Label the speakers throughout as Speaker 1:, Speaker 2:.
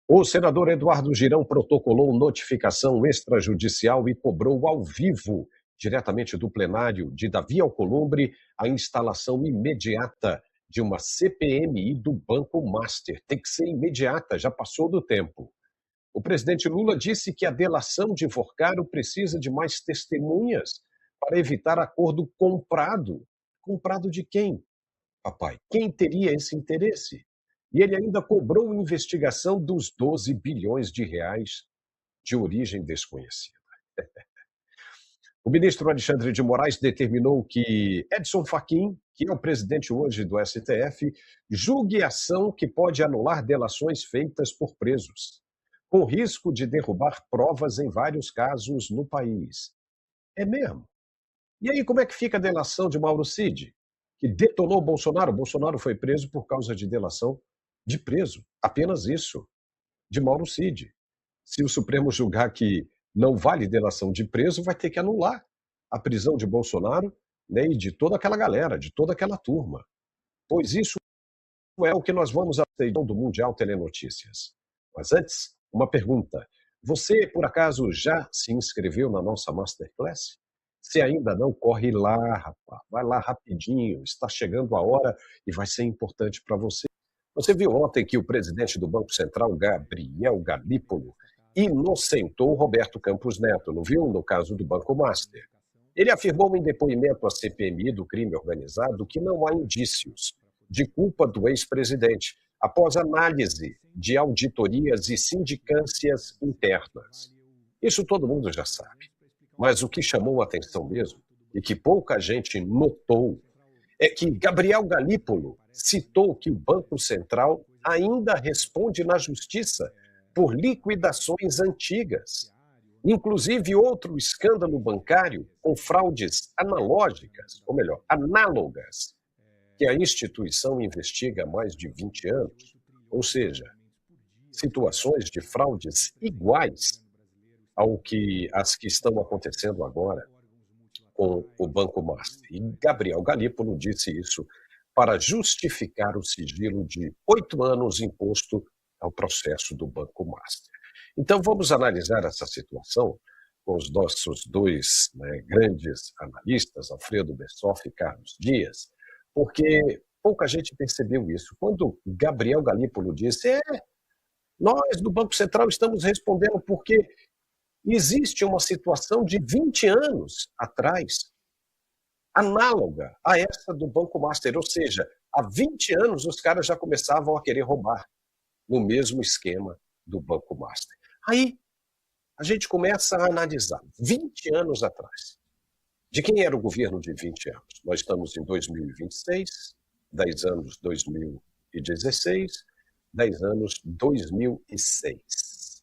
Speaker 1: O senador Eduardo Girão protocolou notificação extrajudicial e cobrou ao vivo, diretamente do plenário de Davi Alcolumbre, a instalação imediata de uma CPMI do Banco Master. Tem que ser imediata, já passou do tempo. O presidente Lula disse que a delação de Forcaro precisa de mais testemunhas para evitar acordo comprado. Comprado de quem, papai? Quem teria esse interesse? E ele ainda cobrou investigação dos 12 bilhões de reais de origem desconhecida. O ministro Alexandre de Moraes determinou que Edson Fachin, que é o presidente hoje do STF, julgue ação que pode anular delações feitas por presos, com risco de derrubar provas em vários casos no país. É mesmo? E aí, como é que fica a delação de Mauro Cid, que detonou Bolsonaro? Bolsonaro foi preso por causa de delação de preso, apenas isso, de Mauro Cid. Se o Supremo julgar que não vale delação de preso, vai ter que anular a prisão de Bolsonaro, né, e de toda aquela galera, de toda aquela turma. Pois isso é o que nós vamos à edição do Mundial Telenotícias. Mas antes, uma pergunta. Você, por acaso, já se inscreveu na nossa Masterclass? Se ainda não, corre lá, rapaz. Vai lá rapidinho. Está chegando a hora e vai ser importante para você. Você viu ontem que o presidente do Banco Central, Gabriel Galípolo, inocentou Roberto Campos Neto, não viu? No caso do Banco Master. Ele afirmou em depoimento à CPMI do crime organizado que não há indícios de culpa do ex-presidente, após análise de auditorias e sindicâncias internas. Isso todo mundo já sabe. Mas o que chamou a atenção mesmo, e que pouca gente notou, é que Gabriel Galípolo citou que o Banco Central ainda responde na justiça por liquidações antigas. Inclusive outro escândalo bancário com fraudes analógicas, ou melhor, análogas, que a instituição investiga há mais de 20 anos. Ou seja, situações de fraudes iguais às que estão acontecendo agora com o Banco Master. E Gabriel Galípolo disse isso para justificar o sigilo de 8 anos imposto ao processo do Banco Master. Então, vamos analisar essa situação com os nossos dois, né, grandes analistas, Alfredo Bessoff e Carlos Dias, porque pouca gente percebeu isso. Quando Gabriel Galípolo disse, nós do Banco Central estamos respondendo porque existe uma situação de 20 anos atrás, análoga a essa do Banco Master, ou seja, há 20 anos os caras já começavam a querer roubar no mesmo esquema do Banco Master. Aí a gente começa a analisar 20 anos atrás. De quem era o governo de 20 anos? Nós estamos em 2026, 10 anos 2016, 10 anos 2006.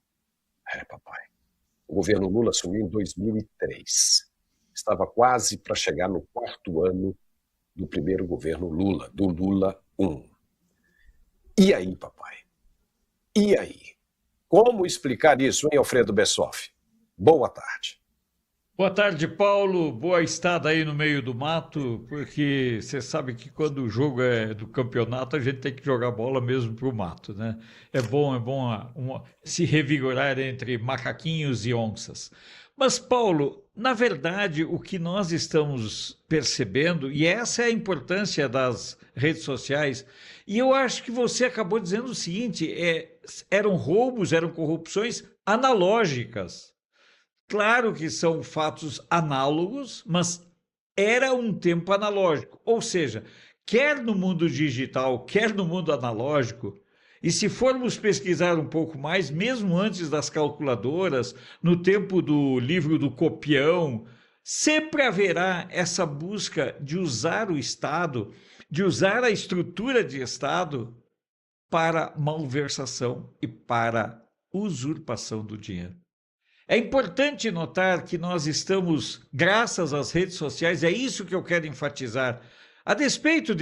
Speaker 1: Papai. O governo Lula assumiu em 2003. Estava quase para chegar no 4º ano do primeiro governo Lula, do Lula 1. E aí, papai? E aí? Como explicar isso, hein, Alfredo Bessoff? Boa tarde.
Speaker 2: Boa tarde, Paulo. Boa estada aí no meio do mato, porque você sabe que quando o jogo é do campeonato, a gente tem que jogar bola mesmo pro mato, né? É bom se revigorar entre macaquinhos e onças. Mas, Paulo, na verdade, o que nós estamos percebendo, e essa é a importância das redes sociais, e eu acho que você acabou dizendo o seguinte, eram roubos, eram corrupções analógicas. Claro que são fatos análogos, mas era um tempo analógico. Ou seja, quer no mundo digital, quer no mundo analógico, e se formos pesquisar um pouco mais, mesmo antes das calculadoras, no tempo do livro do copião, sempre haverá essa busca de usar o Estado, de usar a estrutura de Estado para malversação e para usurpação do dinheiro. É importante notar que nós estamos, graças às redes sociais, é isso que eu quero enfatizar. A despeito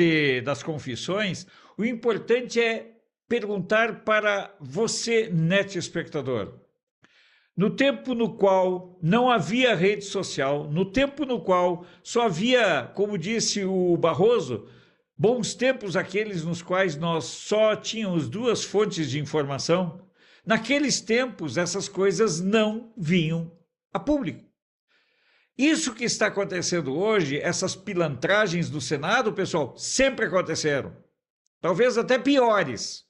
Speaker 2: das confissões, o importante é perguntar para você, net espectador. No tempo no qual não havia rede social, no tempo no qual só havia, como disse o Barroso, bons tempos aqueles nos quais nós só tínhamos 2 fontes de informação, Naqueles tempos, essas coisas não vinham a público. Isso que está acontecendo hoje, essas pilantragens do Senado, pessoal, sempre aconteceram. Talvez até piores.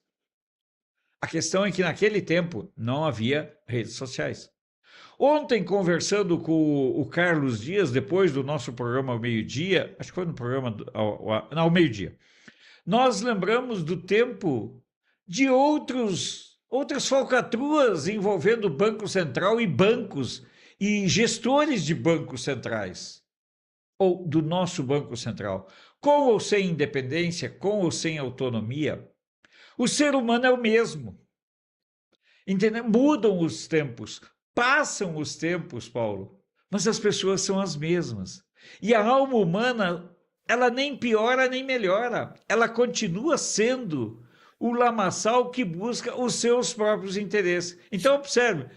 Speaker 2: A questão é que naquele tempo não havia redes sociais. Ontem, conversando com o Carlos Dias, depois do nosso programa ao meio-dia, acho que foi no programa ao meio-dia, nós lembramos do tempo de outras falcatruas envolvendo o Banco Central e bancos e gestores de bancos centrais, ou do nosso Banco Central. Com ou sem independência, com ou sem autonomia, o ser humano é o mesmo. Entendeu? Mudam os tempos, passam os tempos, Paulo, mas as pessoas são as mesmas. E a alma humana, ela nem piora nem melhora, ela continua sendo o lamaçal que busca os seus próprios interesses. Então, observe,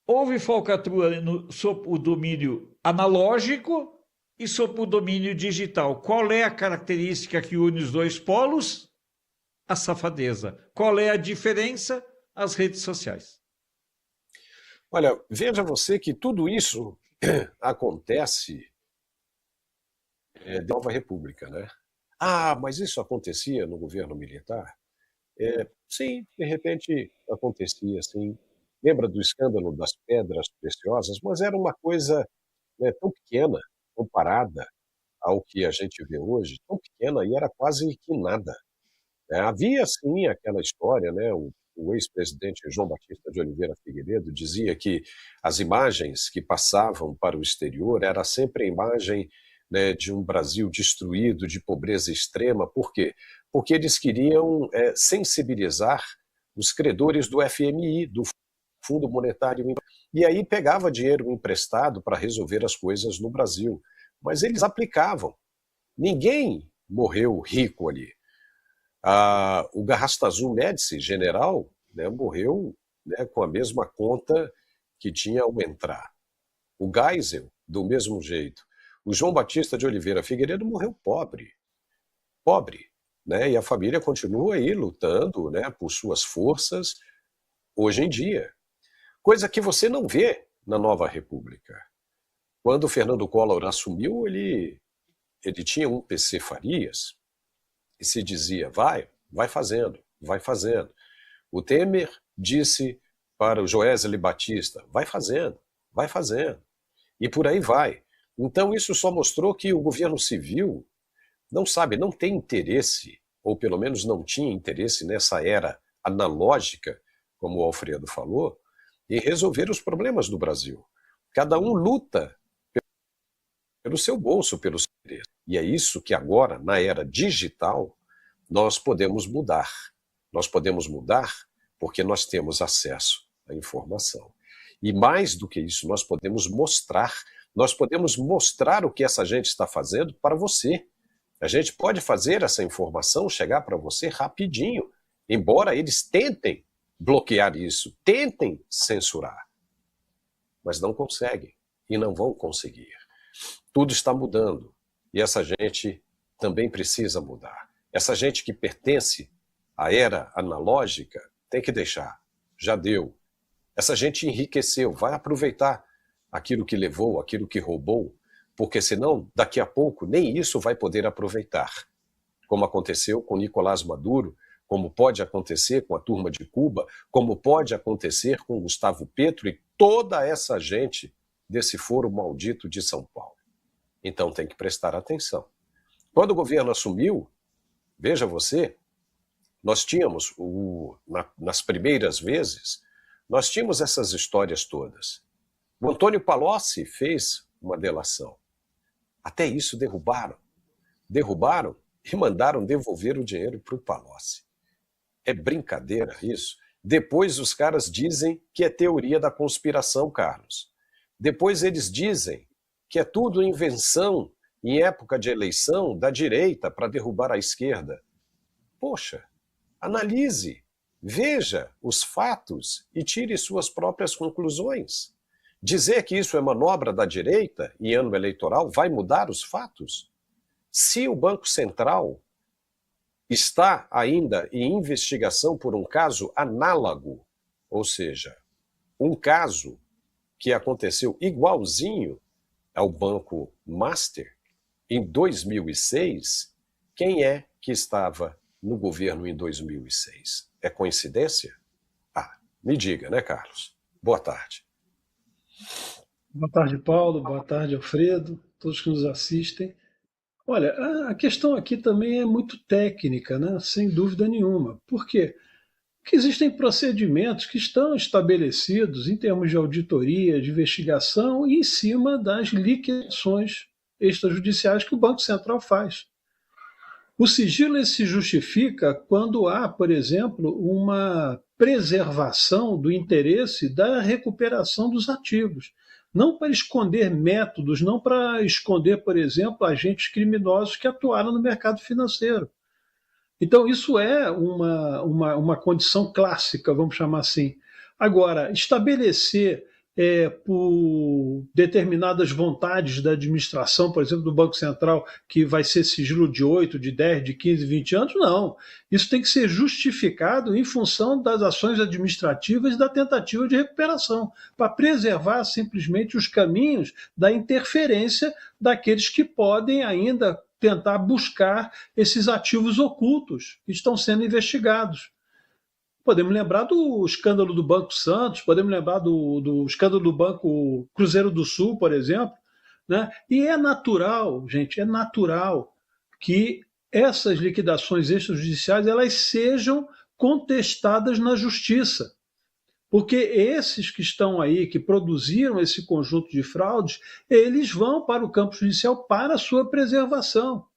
Speaker 2: houve falcatrua sob o domínio analógico e sob o domínio digital. Qual é a característica que une os dois polos? A safadeza. Qual é a diferença? As redes sociais.
Speaker 1: Olha, veja você que tudo isso acontece da Nova República, né? Ah, mas isso acontecia no governo militar? Sim, de repente acontecia, sim. Lembra do escândalo das pedras preciosas? Mas era uma coisa, né, tão pequena comparada ao que a gente vê hoje, tão pequena e era quase que nada. Havia sim aquela história, né? O ex-presidente João Batista de Oliveira Figueiredo dizia que as imagens que passavam para o exterior era sempre a imagem, né, de um Brasil destruído, de pobreza extrema. Por quê? Porque eles queriam sensibilizar os credores do FMI, do Fundo Monetário, e aí pegava dinheiro emprestado para resolver as coisas no Brasil. Mas eles aplicavam. Ninguém morreu rico ali. O Garrastazu Médici, general, né, morreu, né, com a mesma conta que tinha ao entrar. O Geisel, do mesmo jeito. O João Batista de Oliveira Figueiredo morreu pobre. Pobre. Né, e a família continua aí lutando, né, por suas forças hoje em dia. Coisa que você não vê na Nova República. Quando o Fernando Collor assumiu, ele tinha um PC Farias, e se dizia, vai fazendo, vai fazendo. O Temer disse para o Joesley Batista, vai fazendo, vai fazendo. E por aí vai. Então isso só mostrou que o governo civil não tem interesse, ou pelo menos não tinha interesse nessa era analógica, como o Alfredo falou, em resolver os problemas do Brasil. Cada um luta pelo seu bolso, pelo seu interesse. E é isso que agora, na era digital, nós podemos mudar. Nós podemos mudar porque nós temos acesso à informação. E mais do que isso, nós podemos mostrar o que essa gente está fazendo para você. A gente pode fazer essa informação chegar para você rapidinho, embora eles tentem bloquear isso, tentem censurar. Mas não conseguem e não vão conseguir. Tudo está mudando e essa gente também precisa mudar. Essa gente que pertence à era analógica tem que deixar. Já deu. Essa gente enriqueceu, vai aproveitar aquilo que levou, aquilo que roubou, porque senão, daqui a pouco, nem isso vai poder aproveitar. Como aconteceu com Nicolás Maduro, como pode acontecer com a turma de Cuba, como pode acontecer com Gustavo Petro e toda essa gente desse foro maldito de São Paulo. Então tem que prestar atenção. Quando o governo assumiu, veja você, nós tínhamos, nas primeiras vezes, nós tínhamos essas histórias todas. O Antônio Palocci fez uma delação. Até isso derrubaram. Derrubaram e mandaram devolver o dinheiro para o Palocci. É brincadeira isso. Depois os caras dizem que é teoria da conspiração, Carlos. Depois eles dizem que é tudo invenção em época de eleição da direita para derrubar a esquerda. Poxa, analise, veja os fatos e tire suas próprias conclusões. Dizer que isso é manobra da direita em ano eleitoral vai mudar os fatos? Se o Banco Central está ainda em investigação por um caso análogo, ou seja, um caso que aconteceu igualzinho ao Banco Master em 2006, quem é que estava no governo em 2006? É coincidência? Ah, me diga, né, Carlos? Boa tarde.
Speaker 3: Boa tarde, Paulo. Boa tarde, Alfredo, todos que nos assistem. Olha, a questão aqui também é muito técnica, né? Sem dúvida nenhuma. Por quê? Porque existem procedimentos que estão estabelecidos em termos de auditoria, de investigação e em cima das liquidações extrajudiciais que o Banco Central faz. O sigilo ele se justifica quando há, por exemplo, uma preservação do interesse da recuperação dos ativos. Não para esconder métodos, não para esconder, por exemplo, agentes criminosos que atuaram no mercado financeiro. Então, isso é uma condição clássica, vamos chamar assim. Agora, estabelecer por determinadas vontades da administração, por exemplo, do Banco Central, que vai ser sigilo de 8, de 10, de 15, 20 anos, não. Isso tem que ser justificado em função das ações administrativas e da tentativa de recuperação, para preservar simplesmente os caminhos da interferência daqueles que podem ainda tentar buscar esses ativos ocultos que estão sendo investigados. Podemos lembrar do escândalo do Banco Santos, podemos lembrar do escândalo do Banco Cruzeiro do Sul, por exemplo. Né? E é natural, gente, é natural que essas liquidações extrajudiciais elas sejam contestadas na justiça. Porque esses que estão aí, que produziram esse conjunto de fraudes, eles vão para o campo judicial para a sua preservação.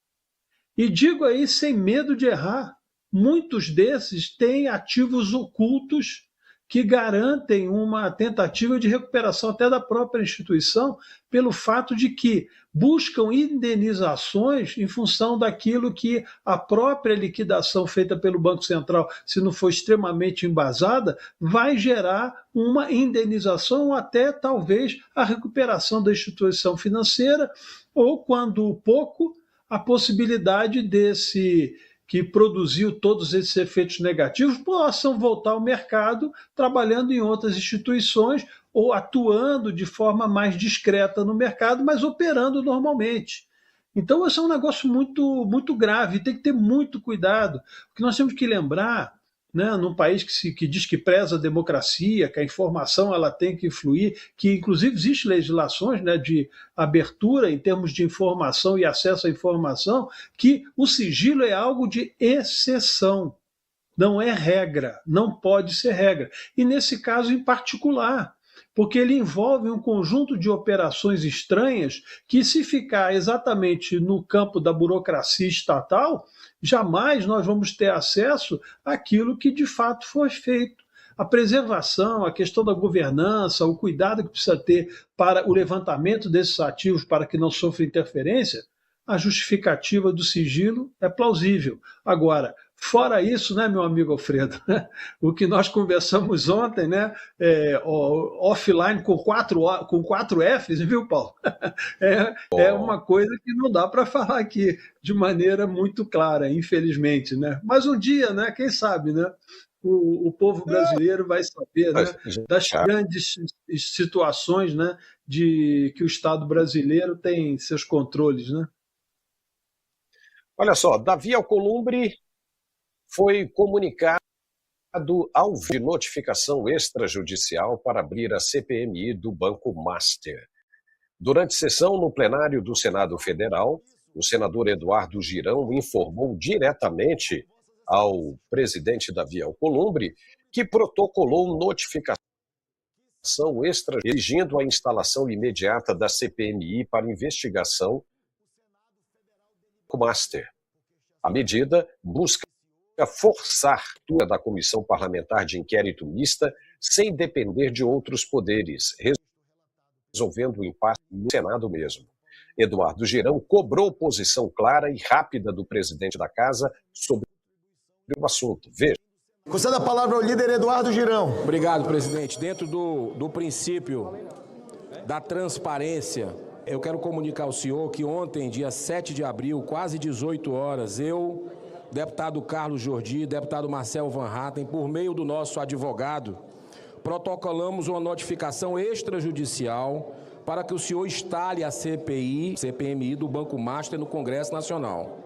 Speaker 3: E digo aí sem medo de errar, muitos desses têm ativos ocultos que garantem uma tentativa de recuperação até da própria instituição, pelo fato de que buscam indenizações em função daquilo que a própria liquidação feita pelo Banco Central, se não for extremamente embasada, vai gerar uma indenização ou até talvez a recuperação da instituição financeira, ou, quando pouco, a possibilidade desse que produziu todos esses efeitos negativos possam voltar ao mercado trabalhando em outras instituições ou atuando de forma mais discreta no mercado, mas operando normalmente. Então, esse é um negócio muito, muito grave, tem que ter muito cuidado, porque nós temos que lembrar, né, num país que diz que preza a democracia, que a informação ela tem que fluir, que inclusive existe legislações, né, de abertura em termos de informação e acesso à informação, que o sigilo é algo de exceção, não é regra, não pode ser regra. E nesse caso em particular, porque ele envolve um conjunto de operações estranhas que, se ficar exatamente no campo da burocracia estatal, jamais nós vamos ter acesso àquilo que de fato foi feito. A preservação, a questão da governança, o cuidado que precisa ter para o levantamento desses ativos para que não sofra interferência, a justificativa do sigilo é plausível. Agora, fora isso, né, meu amigo Alfredo, o que nós conversamos ontem, né, offline com quatro Fs, viu, Paulo? É uma coisa que não dá para falar aqui de maneira muito clara, infelizmente, né? Mas um dia, né, quem sabe, né, o povo brasileiro vai saber, né, das grandes situações, né, de que o Estado brasileiro tem seus controles, né?
Speaker 1: Olha só, Davi Alcolumbre foi comunicado de notificação extrajudicial para abrir a CPMI do Banco Master. Durante sessão no plenário do Senado Federal, o senador Eduardo Girão informou diretamente ao presidente Davi Alcolumbre que protocolou notificação exigindo a instalação imediata da CPMI para investigação do Master. A medida busca forçar a da Comissão Parlamentar de Inquérito Mista sem depender de outros poderes, resolvendo o impasse no Senado mesmo. Eduardo Girão cobrou posição clara e rápida do presidente da Casa sobre o assunto. Veja.
Speaker 4: Conceda a palavra ao líder Eduardo Girão.
Speaker 5: Obrigado, presidente. Dentro do princípio da transparência, eu quero comunicar ao senhor que ontem, dia 7 de abril, quase 18 horas, eu, deputado Carlos Jordi, deputado Marcel Van Hatten, por meio do nosso advogado, protocolamos uma notificação extrajudicial para que o senhor instale a CPMI do Banco Master no Congresso Nacional.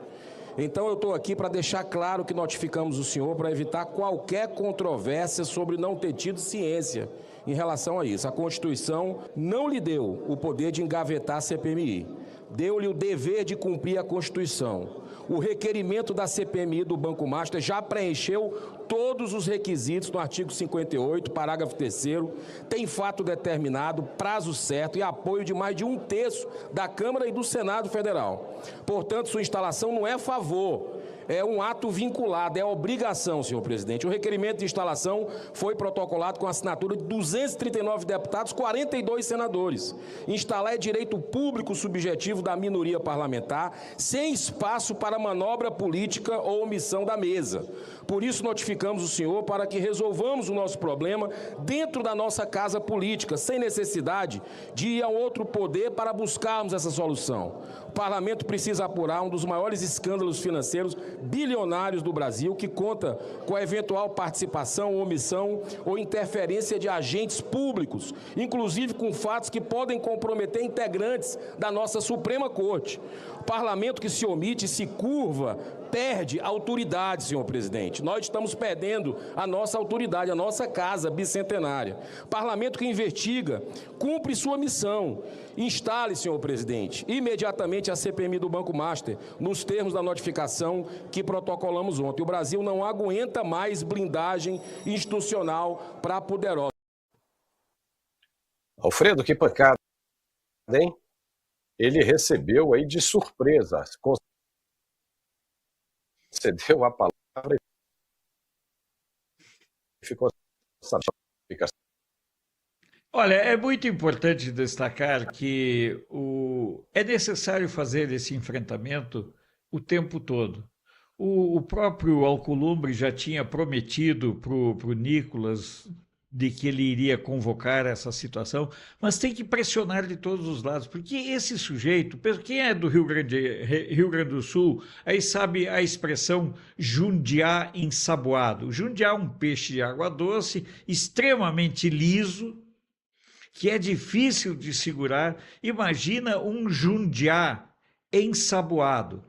Speaker 5: Então eu estou aqui para deixar claro que notificamos o senhor para evitar qualquer controvérsia sobre não ter tido ciência em relação a isso. A Constituição não lhe deu o poder de engavetar a CPMI, deu-lhe o dever de cumprir a Constituição. O requerimento da CPMI do Banco Master já preencheu todos os requisitos no artigo 58, parágrafo 3º, tem fato determinado, prazo certo e apoio de mais de 1/3 da Câmara e do Senado Federal. Portanto, sua instalação não é favor, é um ato vinculado, é obrigação, senhor presidente. O requerimento de instalação foi protocolado com a assinatura de 239 deputados, 42 senadores. Instalar é direito público subjetivo da minoria parlamentar, sem espaço para manobra política ou omissão da mesa. Por isso, notificamos o senhor para que resolvamos o nosso problema dentro da nossa casa política, sem necessidade de ir a outro poder para buscarmos essa solução. O parlamento precisa apurar um dos maiores escândalos financeiros bilionários do Brasil, que conta com a eventual participação, omissão ou interferência de agentes públicos, inclusive com fatos que podem comprometer integrantes da nossa Suprema Corte. O parlamento que se omite, se curva, perde autoridade, senhor presidente. Nós estamos perdendo a nossa autoridade, a nossa casa bicentenária. Parlamento que investiga, cumpre sua missão. Instale, senhor presidente, imediatamente a CPMI do Banco Master, nos termos da notificação que protocolamos ontem. O Brasil não aguenta mais blindagem institucional para poderosos.
Speaker 1: Alfredo, que pancada, hein? Ele recebeu aí de surpresa, concedeu a palavra e ficou sabendo.
Speaker 2: Olha, é muito importante destacar que é necessário fazer esse enfrentamento o tempo todo. O próprio Alcolumbre já tinha prometido para o Nicolas de que ele iria convocar essa situação, mas tem que pressionar de todos os lados, porque esse sujeito, quem é do Rio Grande do Sul, aí sabe a expressão jundiá ensaboado. Jundiá é um peixe de água doce, extremamente liso, que é difícil de segurar. Imagina um jundiá ensaboado.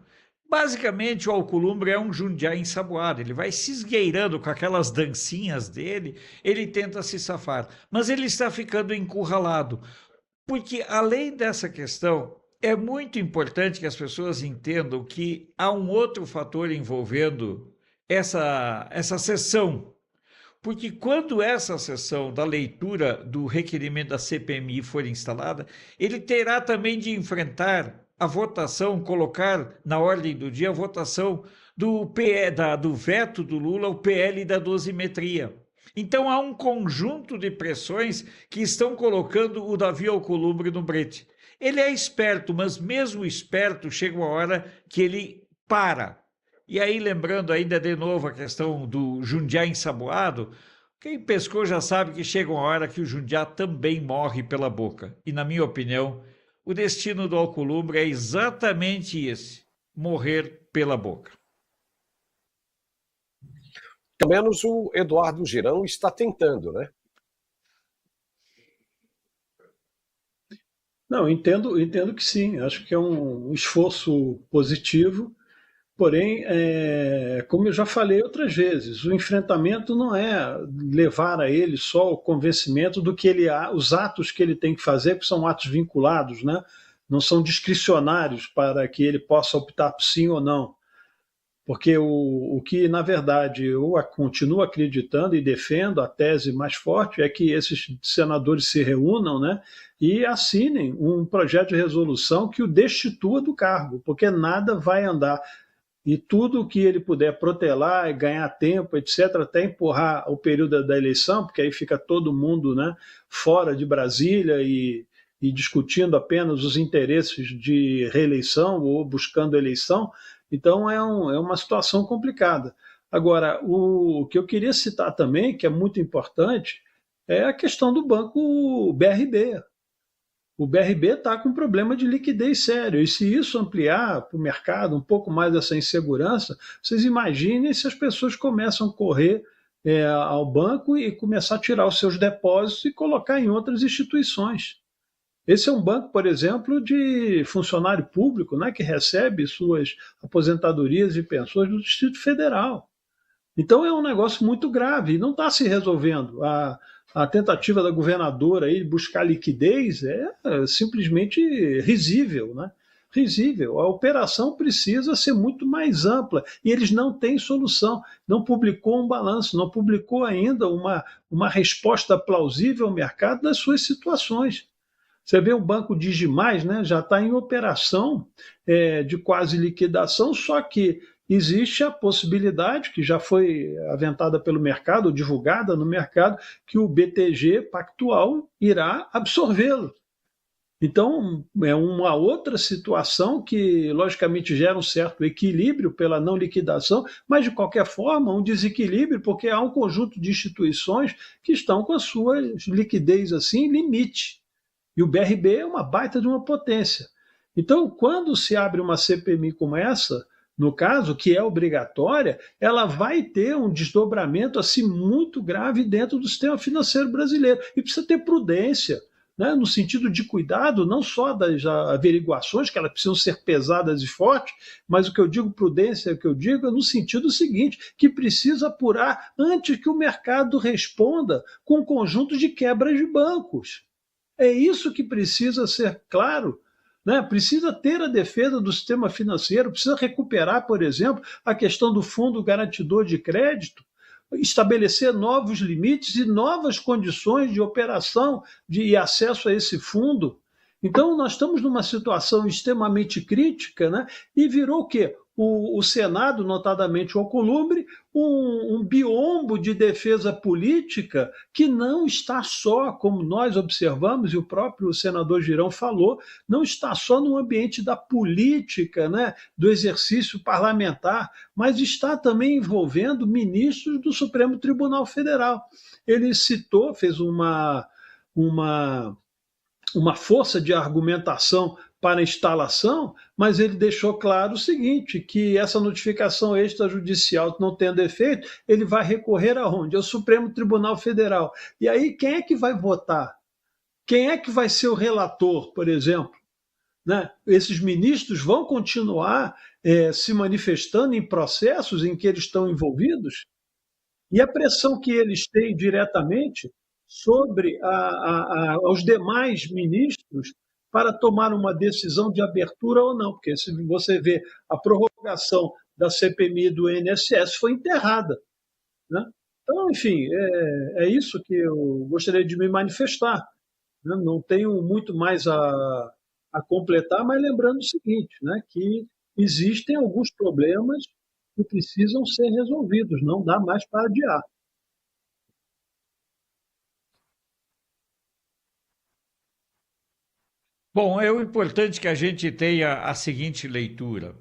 Speaker 2: Basicamente, o Alcolumbre é um jundiá ensaboado, ele vai se esgueirando com aquelas dancinhas dele, ele tenta se safar, mas ele está ficando encurralado, porque além dessa questão, é muito importante que as pessoas entendam que há um outro fator envolvendo essa sessão, porque quando essa sessão da leitura do requerimento da CPMI for instalada, ele terá também de enfrentar a votação, colocar na ordem do dia a votação do veto do Lula ao PL da dosimetria. Então há um conjunto de pressões que estão colocando o Davi Alcolumbre no brete. Ele é esperto, mas mesmo esperto chega uma hora que ele para. E aí, lembrando ainda de novo a questão do jundiá ensaboado, quem pescou já sabe que chega uma hora que o jundiá também morre pela boca. E na minha opinião, o destino do Alcolumbre é exatamente esse, morrer pela boca.
Speaker 1: Pelo menos o Eduardo Girão está tentando, né?
Speaker 3: Não, entendo que sim, acho que é um esforço positivo, porém, como eu já falei outras vezes, o enfrentamento não é levar a ele só o convencimento do que os atos que ele tem que fazer, que são atos vinculados, né? Não são discricionários para que ele possa optar por sim ou não. Porque o que, na verdade, eu continuo acreditando e defendo, a tese mais forte é que esses senadores se reúnam, né, e assinem um projeto de resolução que o destitua do cargo, porque nada vai andar. E tudo que ele puder protelar e ganhar tempo, etc., até empurrar o período da eleição, porque aí fica todo mundo, né, fora de Brasília e discutindo apenas os interesses de reeleição ou buscando eleição. Então é uma situação complicada. Agora, o que eu queria citar também, que é muito importante, é a questão do banco BRB. O BRB está com um problema de liquidez sério, e se isso ampliar para o mercado um pouco mais essa insegurança, vocês imaginem se as pessoas começam a correr ao banco e começar a tirar os seus depósitos e colocar em outras instituições. Esse é um banco, por exemplo, de funcionário público, né, que recebe suas aposentadorias e pensões do Distrito Federal. Então é um negócio muito grave e não está se resolvendo. A tentativa da governadora aí de buscar liquidez é simplesmente risível, né? Risível. A operação precisa ser muito mais ampla e eles não têm solução. Não publicou um balanço, não publicou ainda uma resposta plausível ao mercado das suas situações. Você vê o Banco Digimais, né, já está em operação de quase liquidação, só que existe a possibilidade, que já foi aventada pelo mercado, divulgada no mercado, que o BTG Pactual irá absorvê-lo. Então, é uma outra situação que, logicamente, gera um certo equilíbrio pela não liquidação, mas, de qualquer forma, um desequilíbrio, porque há um conjunto de instituições que estão com a sua liquidez assim, limite. E o BRB é uma baita de uma potência. Então, quando se abre uma CPMI como essa, no caso, que é obrigatória, ela vai ter um desdobramento assim muito grave dentro do sistema financeiro brasileiro. E precisa ter prudência, né, no sentido de cuidado, não só das averiguações, que elas precisam ser pesadas e fortes, mas o que eu digo, prudência, o que eu digo é no sentido seguinte, que precisa apurar antes que o mercado responda com um conjunto de quebras de bancos. É isso que precisa ser claro, né? Precisa ter a defesa do sistema financeiro, precisa recuperar, por exemplo, a questão do fundo garantidor de crédito, estabelecer novos limites e novas condições de operação e acesso a esse fundo. Então, nós estamos numa situação extremamente crítica, né? E virou o quê? O Senado, notadamente o Alcolumbre, um biombo de defesa política que não está só, como nós observamos, e o próprio senador Girão falou, não está só no ambiente da política, né, do exercício parlamentar, mas está também envolvendo ministros do Supremo Tribunal Federal. Ele citou, fez uma força de argumentação para a instalação, mas ele deixou claro o seguinte, que essa notificação extrajudicial não tendo efeito, ele vai recorrer aonde? Ao Supremo Tribunal Federal. E aí quem é que vai votar? Quem é que vai ser o relator, por exemplo? Né? Esses ministros vão continuar se manifestando em processos em que eles estão envolvidos? E a pressão que eles têm diretamente sobre os demais ministros para tomar uma decisão de abertura ou não, porque se você vê a prorrogação da CPMI do INSS foi enterrada, né? Então, enfim, é isso que eu gostaria de me manifestar, né? Não tenho muito mais a completar, mas lembrando o seguinte, né, que existem alguns problemas que precisam ser resolvidos, não dá mais para adiar.
Speaker 2: Bom, é o importante que a gente tenha a seguinte leitura.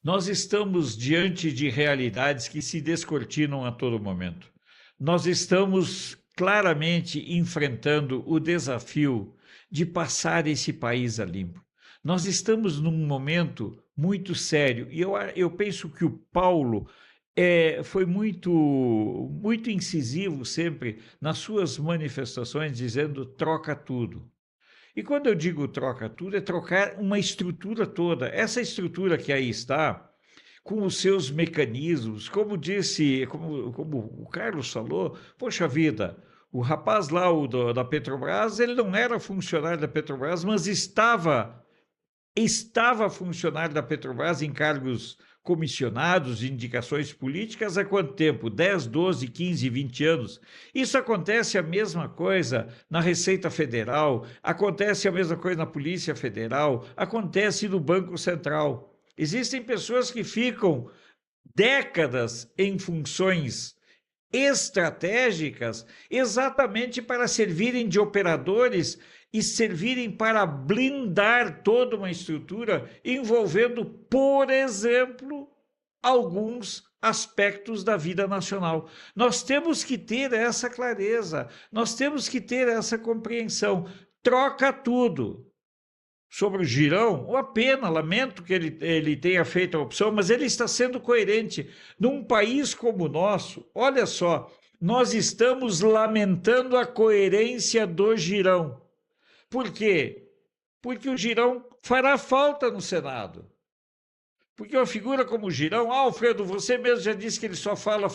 Speaker 2: Nós estamos diante de realidades que se descortinam a todo momento. Nós estamos claramente enfrentando o desafio de passar esse país a limpo. Nós estamos num momento muito sério e eu penso que o Paulo foi muito incisivo sempre nas suas manifestações, dizendo troca tudo. E quando eu digo troca tudo, é trocar uma estrutura toda. Essa estrutura que aí está, com os seus mecanismos, como disse, como o Carlos falou, poxa vida, o rapaz lá da Petrobras, ele não era funcionário da Petrobras, mas estava funcionário da Petrobras em cargos comissionados, indicações políticas há quanto tempo? 10, 12, 15, 20 anos. Isso acontece a mesma coisa na Receita Federal, acontece a mesma coisa na Polícia Federal, acontece no Banco Central. Existem pessoas que ficam décadas em funções estratégicas exatamente para servirem de operadores e servirem para blindar toda uma estrutura envolvendo, por exemplo, alguns aspectos da vida nacional. Nós temos que ter essa clareza, nós temos que ter essa compreensão. Troca tudo. sobre o Girão, uma pena, lamento que ele tenha feito a opção, mas ele está sendo coerente. Num país como o nosso, olha só, nós estamos lamentando a coerência do Girão. Por quê? Porque o Girão fará falta no Senado. Porque uma figura como o Girão, Alfredo, você mesmo já disse que ele só fala.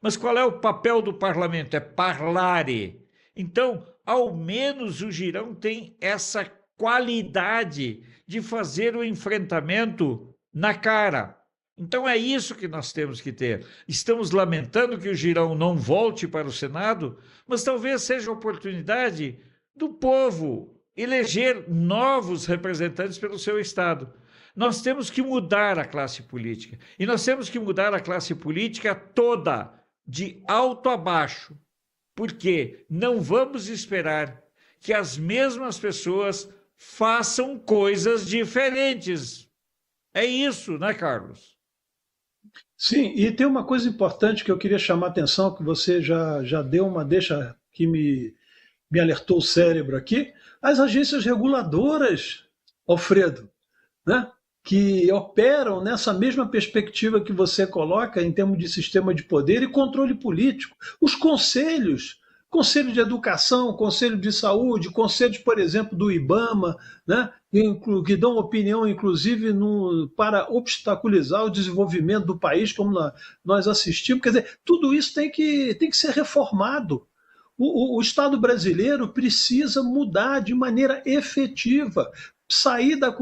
Speaker 2: Mas qual é o papel do parlamento? É parlare. Então, ao menos o Girão tem essa qualidade de fazer o enfrentamento na cara. Então é isso que nós temos que ter. Estamos lamentando que o Girão não volte para o Senado, mas talvez seja a oportunidade do povo eleger novos representantes pelo seu estado. Nós temos que mudar a classe política. E nós temos que mudar a classe política toda, de alto a baixo. Porque não vamos esperar que as mesmas pessoas façam coisas diferentes. É isso, né, Carlos?
Speaker 3: Sim, e tem uma coisa importante que eu queria chamar a atenção, que você já deu uma deixa que me alertou o cérebro aqui. As agências reguladoras, Alfredo, né, que operam nessa mesma perspectiva que você coloca em termos de sistema de poder e controle político. Os conselhos, Conselho de Educação, Conselho de Saúde, conselhos, por exemplo, do IBAMA, né, que dão opinião, inclusive, para obstaculizar o desenvolvimento do país, como nós assistimos. Quer dizer, tudo isso tem que ser reformado. O Estado brasileiro precisa mudar de maneira efetiva, sair do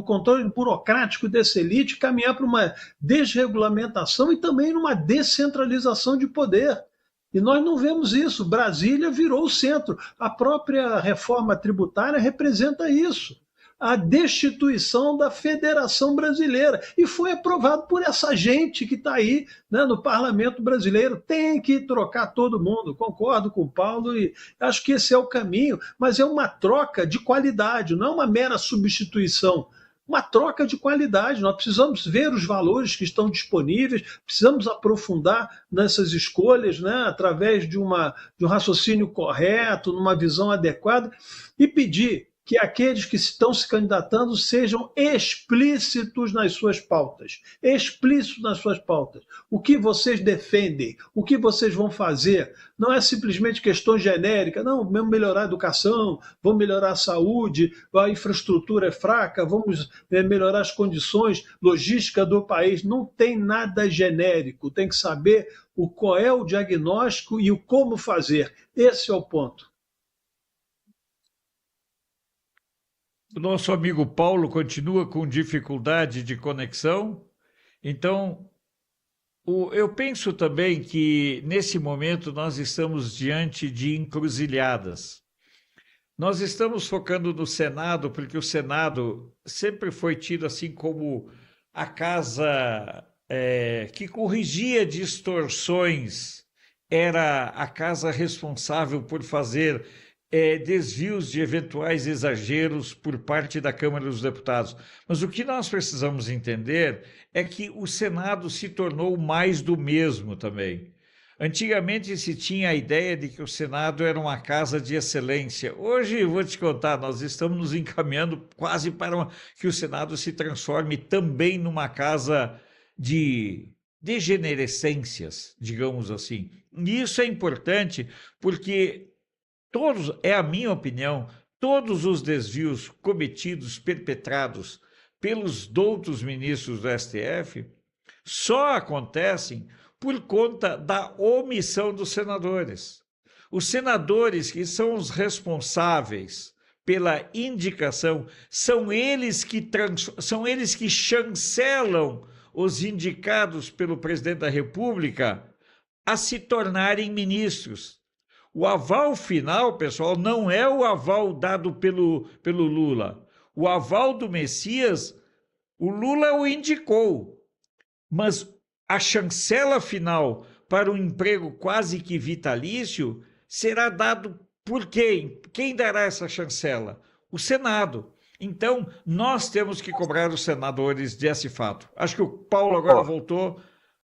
Speaker 3: controle burocrático dessa elite, caminhar para uma desregulamentação e também numa descentralização de poder. E nós não vemos isso. Brasília virou o centro. A própria reforma tributária representa isso. A destituição da Federação Brasileira. E foi aprovado por essa gente que está aí, né, no Parlamento Brasileiro. Tem que trocar todo mundo. Concordo com o Paulo e acho que esse é o caminho. Mas é uma troca de qualidade, não é uma mera substituição. Uma troca de qualidade. Nós precisamos ver os valores que estão disponíveis, precisamos aprofundar nessas escolhas, né, através de um raciocínio correto, numa visão adequada, e pedir que aqueles que estão se candidatando sejam explícitos nas suas pautas. Explícitos nas suas pautas. O que vocês defendem, o que vocês vão fazer. Não é simplesmente questão genérica. Não, vamos melhorar a educação, vamos melhorar a saúde, a infraestrutura é fraca, vamos melhorar as condições logísticas do país. Não tem nada genérico. Tem que saber qual é o diagnóstico e o como fazer. Esse é o ponto.
Speaker 2: O nosso amigo Paulo continua com dificuldade de conexão, então eu penso também que nesse momento nós estamos diante de encruzilhadas. Nós estamos focando no Senado, porque o Senado sempre foi tido assim como a casa que corrigia distorções, era a casa responsável por fazer desvios de eventuais exageros por parte da Câmara dos Deputados. Mas o que nós precisamos entender é que o Senado se tornou mais do mesmo também. Antigamente se tinha a ideia de que o Senado era uma casa de excelência. Hoje, vou te contar, nós estamos nos encaminhando quase para que o Senado se transforme também numa casa de degenerescências, digamos assim. E isso é importante porque é a minha opinião, todos os desvios cometidos, perpetrados pelos doutos ministros do STF, só acontecem por conta da omissão dos senadores. Os senadores que são os responsáveis pela indicação, são eles que chancelam os indicados pelo presidente da República a se tornarem ministros. O aval final, pessoal, não é o aval dado pelo Lula. O aval do Messias, o Lula o indicou, mas a chancela final para um emprego quase que vitalício será dado por quem? Quem dará essa chancela? O Senado. Então, nós temos que cobrar os senadores desse fato. Acho que o Paulo agora voltou.